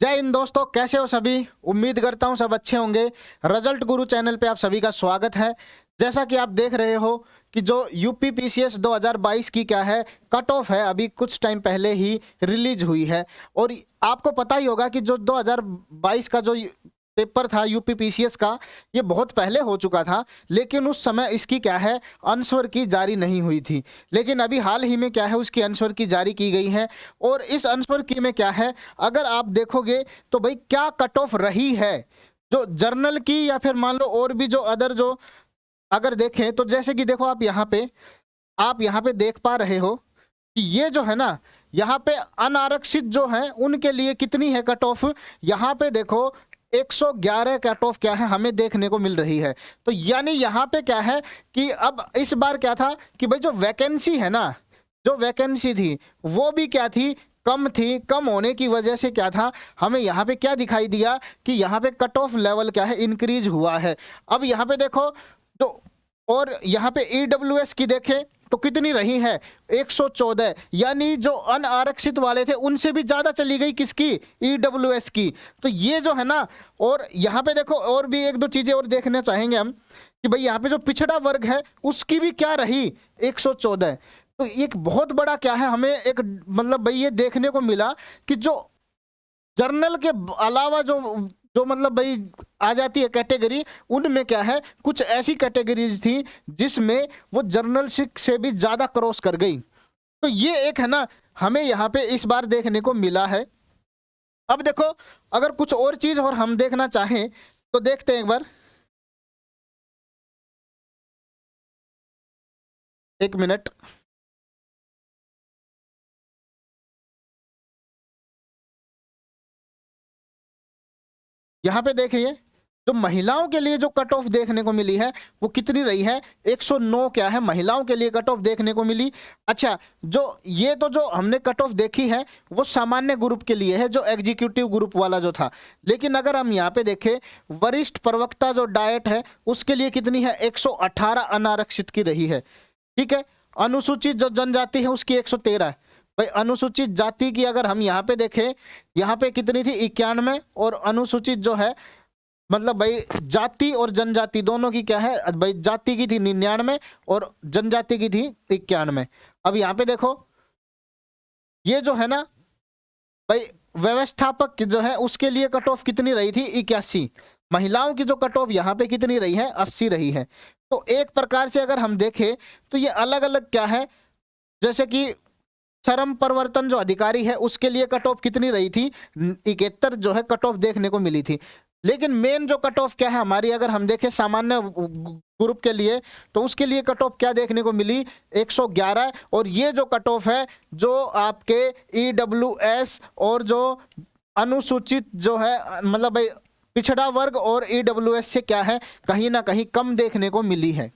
जय हिंद दोस्तों, कैसे हो सभी। उम्मीद करता हूं सब अच्छे होंगे। रिजल्ट गुरु चैनल पे आप सभी का स्वागत है। जैसा कि आप देख रहे हो कि जो यूपी पीसीएस 2022 की क्या है कट ऑफ है, अभी कुछ टाइम पहले ही रिलीज हुई है। और आपको पता ही होगा कि जो 2022 का जो पेपर था यूपी पीसीएस का, ये बहुत पहले हो चुका था, लेकिन उस समय इसकी क्या है आंसर की जारी नहीं हुई थी। लेकिन अभी हाल ही में क्या है उसकी आंसर की जारी की गई है। और इस आंसर की में क्या है, अगर आप देखोगे तो भाई क्या कट ऑफ रही है जो जर्नल की, या फिर मान लो और भी जो अदर जो अगर देखें तो जैसे कि देखो आप यहाँ पे देख पा रहे हो कि ये जो है ना, यहाँ पे अनारक्षित जो है उनके लिए कितनी है कट ऑफ। यहाँ पे देखो 111 कट ऑफ क्या है हमें देखने को मिल रही है। तो यानी यहाँ पे क्या है कि अब इस बार क्या था कि भाई जो वैकेंसी है ना, जो वैकेंसी थी वो भी क्या थी, कम थी। कम होने की वजह से क्या था, हमें यहाँ पे क्या दिखाई दिया कि यहाँ पे कट ऑफ लेवल क्या है इंक्रीज हुआ है। अब यहाँ पे देखो तो, और यहाँ पे ईडब्ल्यूएस की देखें तो कितनी रही है 114, यानी जो अनारक्षित वाले थे उनसे भी ज्यादा चली गई किसकी, ईडब्ल्यूएस की। तो ये जो है ना, और यहाँ पे देखो और भी एक दो चीजें और देखना चाहेंगे हम कि भाई यहाँ पे जो पिछड़ा वर्ग है उसकी भी क्या रही 114। तो एक बहुत बड़ा क्या है हमें एक मतलब भाई ये देखने को मिला कि जो जर्नल के अलावा जो जो मतलब भाई आ जाती है कैटेगरी, उनमें क्या है कुछ ऐसी कैटेगरीज थी जिसमें वो जर्नल से भी ज्यादा क्रॉस कर गई। तो ये एक है ना हमें यहाँ पे इस बार देखने को मिला है। अब देखो अगर कुछ और चीज और हम देखना चाहें तो देखते हैं एक बार, एक मिनट। यहाँ पे देखिए जो महिलाओं के लिए जो कट ऑफ देखने को मिली है वो कितनी रही है, 109 क्या है महिलाओं के लिए कट ऑफ देखने को मिली। अच्छा, जो ये तो जो हमने कट ऑफ देखी है वो सामान्य ग्रुप के लिए है, जो एग्जीक्यूटिव ग्रुप वाला जो था। लेकिन अगर हम यहाँ पे देखें वरिष्ठ प्रवक्ता जो डाइट है उसके लिए कितनी है, 118 अनारक्षित की रही है। ठीक है, अनुसूचित जो जनजाति है उसकी 113 है। भाई अनुसूचित जाति की अगर हम यहाँ पे देखें, यहाँ पे कितनी थी 91, और अनुसूचित जो है मतलब भाई जाति और जनजाति दोनों की क्या है, भाई जाति की थी 99 और जनजाति की थी 91। अब यहाँ पे देखो ये जो है ना भाई व्यवस्थापक जो है उसके लिए कट ऑफ कितनी रही थी, 81। महिलाओं की जो कट ऑफ यहाँ पे कितनी रही है, 80 रही है। तो एक प्रकार से अगर हम देखें तो ये अलग अलग क्या है, जैसे कि श्रम परिवर्तन जो अधिकारी है उसके लिए कट ऑफ कितनी रही थी, 71 जो है कट ऑफ देखने को मिली थी। लेकिन मेन जो कट ऑफ क्या है हमारी, अगर हम देखें सामान्य ग्रुप के लिए तो उसके लिए कट ऑफ क्या देखने को मिली, 111। और ये जो कट ऑफ है जो आपके ईडब्ल्यूएस और जो अनुसूचित जो है मतलब भाई पिछड़ा वर्ग और ईडब्ल्यूएस से क्या है कहीं ना कहीं कम देखने को मिली है।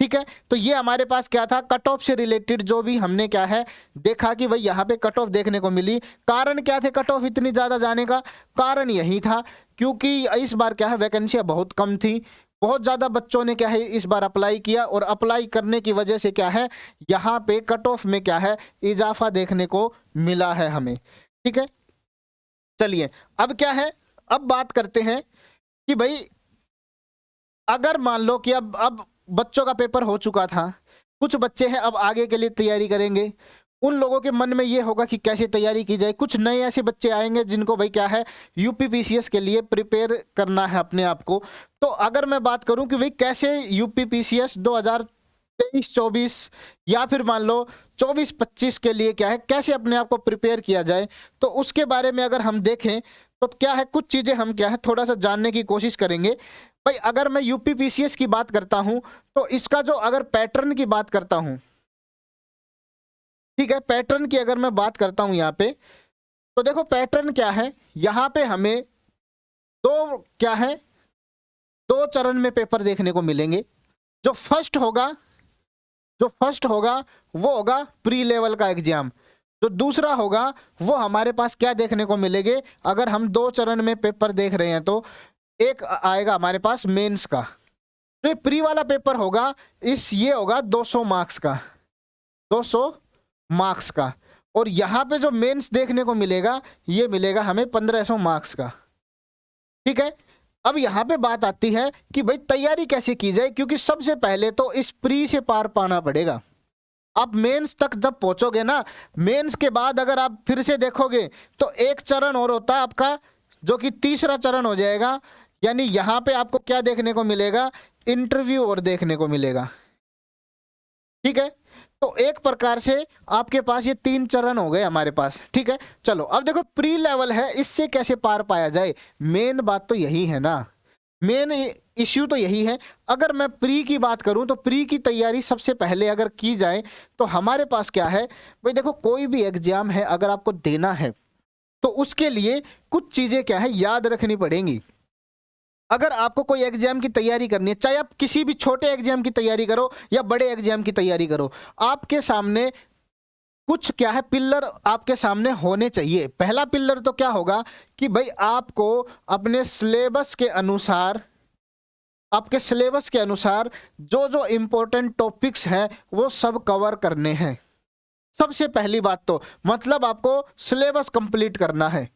ठीक है, तो ये हमारे पास क्या था कट ऑफ से रिलेटेड जो भी हमने क्या है देखा कि भाई यहाँ पे कट ऑफ देखने को मिली। कारण क्या थे कट ऑफ इतनी ज्यादा जाने का, कारण यही था क्योंकि इस बार क्या है वैकेंसियां बहुत कम थी। बहुत ज्यादा बच्चों ने क्या है इस बार अप्लाई किया, और अप्लाई करने की वजह से क्या है यहाँ पे कट ऑफ में क्या है इजाफा देखने को मिला है हमें। ठीक है, चलिए अब क्या है, अब बात करते हैं कि भाई अगर मान लो कि अब बच्चों का पेपर हो चुका था, कुछ बच्चे हैं अब आगे के लिए तैयारी करेंगे, उन लोगों के मन में ये होगा कि कैसे तैयारी की जाए। कुछ नए ऐसे बच्चे आएंगे जिनको भाई क्या है यूपी पीसीएस के लिए प्रिपेयर करना है अपने आप को। तो अगर मैं बात करूं कि भाई कैसे यूपी पीसीएस 2023-24 या फिर मान लो 24-25 के लिए क्या है कैसे अपने आप को प्रिपेयर किया जाए, तो उसके बारे में अगर हम देखें तो क्या है कुछ चीजें हम क्या है थोड़ा सा जानने की कोशिश करेंगे। भाई अगर मैं यूपी पीसीएस की बात करता हूं तो इसका जो अगर पैटर्न की बात करता हूं, ठीक है, पैटर्न की अगर मैं बात करता हूं यहाँ पे तो देखो पैटर्न क्या है, यहाँ पे हमें दो क्या है दो चरण में पेपर देखने को मिलेंगे। जो फर्स्ट होगा वो होगा प्री लेवल का एग्जाम। जो दूसरा होगा वो हमारे पास क्या देखने को मिलेंगे, अगर हम दो चरण में पेपर देख रहे हैं तो एक आएगा हमारे पास मेंस का। तो ये प्री वाला पेपर होगा, ये होगा 200 मार्क्स का, 200 मार्क्स का। और यहाँ पे जो मेंस देखने को मिलेगा ये मिलेगा हमें 1500 मार्क्स का। ठीक है, अब यहाँ पे बात आती है कि भाई तैयारी कैसे की जाए, क्योंकि सबसे पहले तो इस प्री से पार पाना पड़ेगा। आप मेंस तक जब पहुंचोगे ना, मेंस के बाद अगर आप फिर से देखोगे तो एक चरण और होता है आपका, जो कि तीसरा चरण हो जाएगा। यानी यहां पे आपको क्या देखने को मिलेगा, इंटरव्यू और देखने को मिलेगा। ठीक है, तो एक प्रकार से आपके पास ये 3 चरण हो गए हमारे पास। ठीक है, चलो अब देखो प्री लेवल है, इससे कैसे पार पाया जाए। मेन बात तो यही है ना, मेन इश्यू तो यही है। अगर मैं प्री की बात करूं तो प्री की तैयारी सबसे पहले अगर की जाए तो हमारे पास क्या है भाई, देखो कोई भी एग्जाम है अगर आपको देना है तो उसके लिए कुछ चीजें क्या है याद रखनी पड़ेंगी। अगर आपको कोई एग्जाम की तैयारी करनी है, चाहे आप किसी भी छोटे एग्जाम की तैयारी करो या बड़े एग्जाम की तैयारी करो, आपके सामने कुछ क्या है पिलर आपके सामने होने चाहिए। पहला पिलर तो क्या होगा कि भाई आपको अपने सिलेबस के अनुसार, आपके सिलेबस के अनुसार जो जो इंपॉर्टेंट टॉपिक्स हैं वो सब कवर करने हैं। सबसे पहली बात तो मतलब आपको सिलेबस कंप्लीट करना है।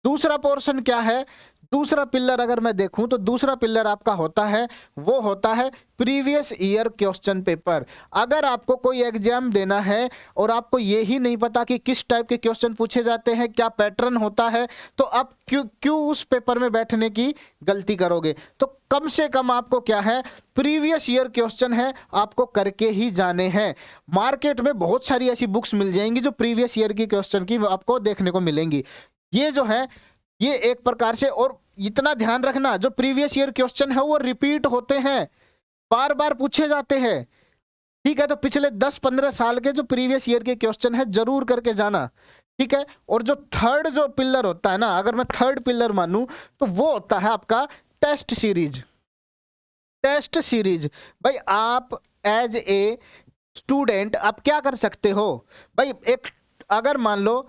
दूसरा पोर्शन क्या है, दूसरा पिलर अगर मैं देखूं तो दूसरा पिलर आपका होता है, वो होता है प्रीवियस ईयर क्वेश्चन पेपर। अगर आपको कोई एग्जाम देना है और आपको ये ही नहीं पता कि किस टाइप के क्वेश्चन पूछे जाते हैं, क्या पैटर्न होता है, तो आप क्यों उस पेपर में बैठने की गलती करोगे। तो कम से कम आपको क्या है, प्रीवियस ईयर क्वेश्चन है आपको करके ही जाने हैं। मार्केट में बहुत सारी ऐसी बुक्स मिल जाएंगी जो प्रीवियस ईयर की क्वेश्चन की आपको देखने को मिलेंगी। ये जो है ये एक प्रकार से, और इतना ध्यान रखना जो प्रीवियस ईयर क्वेश्चन है वो रिपीट होते हैं, बार बार पूछे जाते हैं। ठीक है, तो पिछले 10-15 साल के जो प्रीवियस ईयर के क्वेश्चन है जरूर करके जाना। ठीक है, और जो थर्ड जो पिलर होता है ना, अगर मैं थर्ड पिलर मानूं तो वो होता है आपका टेस्ट सीरीज। टेस्ट सीरीज भाई आप एज ए स्टूडेंट आप क्या कर सकते हो भाई, एक अगर मान लो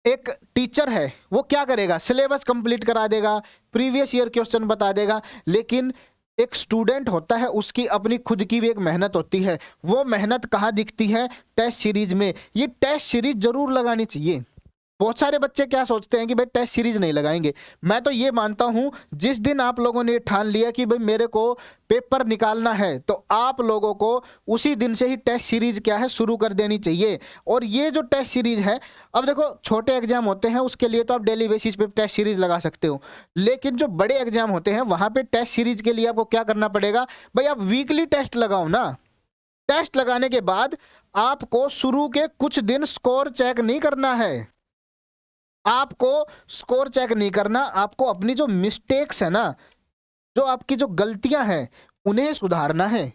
एक टीचर है वो क्या करेगा, सिलेबस कंप्लीट करा देगा, प्रीवियस ईयर क्वेश्चन बता देगा, लेकिन एक स्टूडेंट होता है उसकी अपनी खुद की भी एक मेहनत होती है। वो मेहनत कहाँ दिखती है, टेस्ट सीरीज में। ये टेस्ट सीरीज जरूर लगानी चाहिए। बहुत सारे बच्चे क्या सोचते हैं कि भाई टेस्ट सीरीज नहीं लगाएंगे। मैं तो ये मानता हूं जिस दिन आप लोगों ने ठान लिया कि भाई मेरे को पेपर निकालना है तो आप लोगों को उसी दिन से ही टेस्ट सीरीज क्या है शुरू कर देनी चाहिए। और ये जो टेस्ट सीरीज है, अब देखो छोटे एग्जाम होते हैं उसके लिए तो आप डेली बेसिस पे टेस्ट सीरीज लगा सकते हो, लेकिन जो बड़े एग्जाम होते हैं वहां पे टेस्ट सीरीज के लिए आपको क्या करना पड़ेगा भाई, आप वीकली टेस्ट लगाओ ना। टेस्ट लगाने के बाद आपको शुरू के कुछ दिन स्कोर चेक नहीं करना है, आपको स्कोर चेक नहीं करना, आपको अपनी जो मिस्टेक्स है ना, जो आपकी जो गलतियां हैं उन्हें सुधारना है।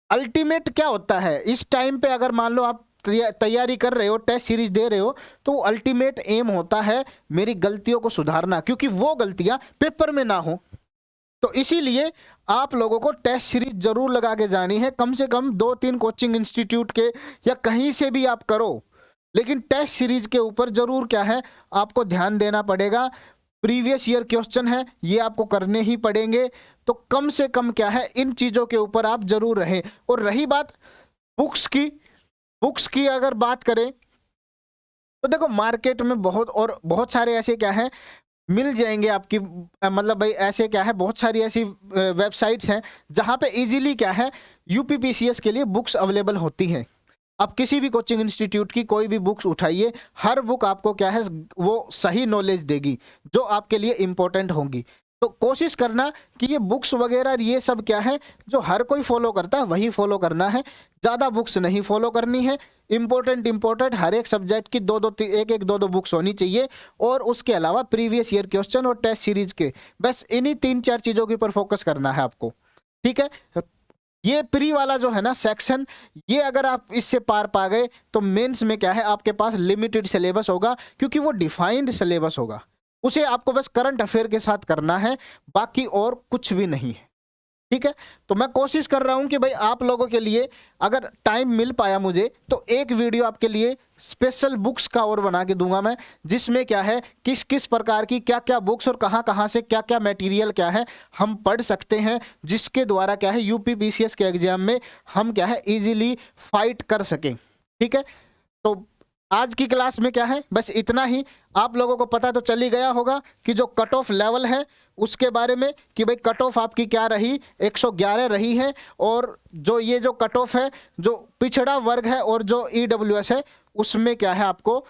अल्टीमेट क्या होता है इस टाइम पे, अगर मान लो आप तैयारी कर रहे हो, टेस्ट सीरीज दे रहे हो, तो अल्टीमेट एम होता है मेरी गलतियों को सुधारना, क्योंकि वो गलतियां पेपर में ना हो। तो इसीलिए आप लोगों को टेस्ट सीरीज जरूर लगा के जानी है, कम से कम 2-3 कोचिंग इंस्टीट्यूट के या कहीं से भी आप करो, लेकिन टेस्ट सीरीज के ऊपर जरूर क्या है आपको ध्यान देना पड़ेगा। प्रीवियस ईयर क्वेश्चन है ये आपको करने ही पड़ेंगे, तो कम से कम क्या है इन चीजों के ऊपर आप जरूर रहें। और रही बात बुक्स की अगर बात करें तो देखो मार्केट में बहुत सारे ऐसे क्या है मिल जाएंगे आपकी, मतलब भाई ऐसे क्या है बहुत सारी ऐसी वेबसाइट्स हैं जहां पे इजीली क्या है यूपीपीसीएस के लिए बुक्स अवेलेबल होती हैं। आप किसी भी कोचिंग इंस्टीट्यूट की कोई भी बुक्स उठाइए, हर बुक आपको क्या है वो सही नॉलेज देगी जो आपके लिए इंपॉर्टेंट होंगी। तो कोशिश करना कि ये बुक्स वगैरह ये सब क्या है जो हर कोई फॉलो करता है वही फॉलो करना है, ज़्यादा बुक्स नहीं फॉलो करनी है। इंपॉर्टेंट हर एक सब्जेक्ट की एक दो बुक्स होनी चाहिए, और उसके अलावा प्रीवियस ईयर क्वेश्चन और टेस्ट सीरीज के, बस इन्हीं 3-4 चीज़ों के ऊपर फोकस करना है आपको। ठीक है, ये प्री वाला जो है ना सेक्शन, ये अगर आप इससे पार पा गए तो मेंस में क्या है आपके पास लिमिटेड सिलेबस होगा, क्योंकि वो डिफाइंड सिलेबस होगा, उसे आपको बस करंट अफेयर के साथ करना है, बाकी और कुछ भी नहीं है। ठीक है, तो मैं कोशिश कर रहा हूं कि भाई आप लोगों के लिए अगर टाइम मिल पाया मुझे तो एक वीडियो आपके लिए स्पेशल बुक्स का और बना के दूंगा मैं, जिसमें क्या है किस किस प्रकार की क्या क्या बुक्स और कहां कहां से क्या क्या मटेरियल क्या है हम पढ़ सकते हैं, जिसके द्वारा क्या है यूपीपीसीएस के एग्जाम में हम क्या है इजीली फाइट कर सकें। ठीक है, तो आज की क्लास में क्या है, बस इतना ही। आप लोगों को पता तो चल ही गया होगा कि जो कट ऑफ लेवल है उसके बारे में, कि भाई कट ऑफ आपकी क्या रही, 111 रही है। और जो ये जो कट ऑफ है, जो पिछड़ा वर्ग है और जो ईडब्ल्यूएस है, उसमें क्या है, आपको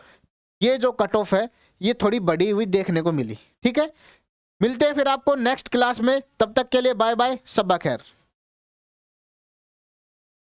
ये जो कट ऑफ है ये थोड़ी बढ़ी हुई देखने को मिली। ठीक है, मिलते हैं फिर आपको नेक्स्ट क्लास में, तब तक के लिए बाय बाय, सब्बा खैर।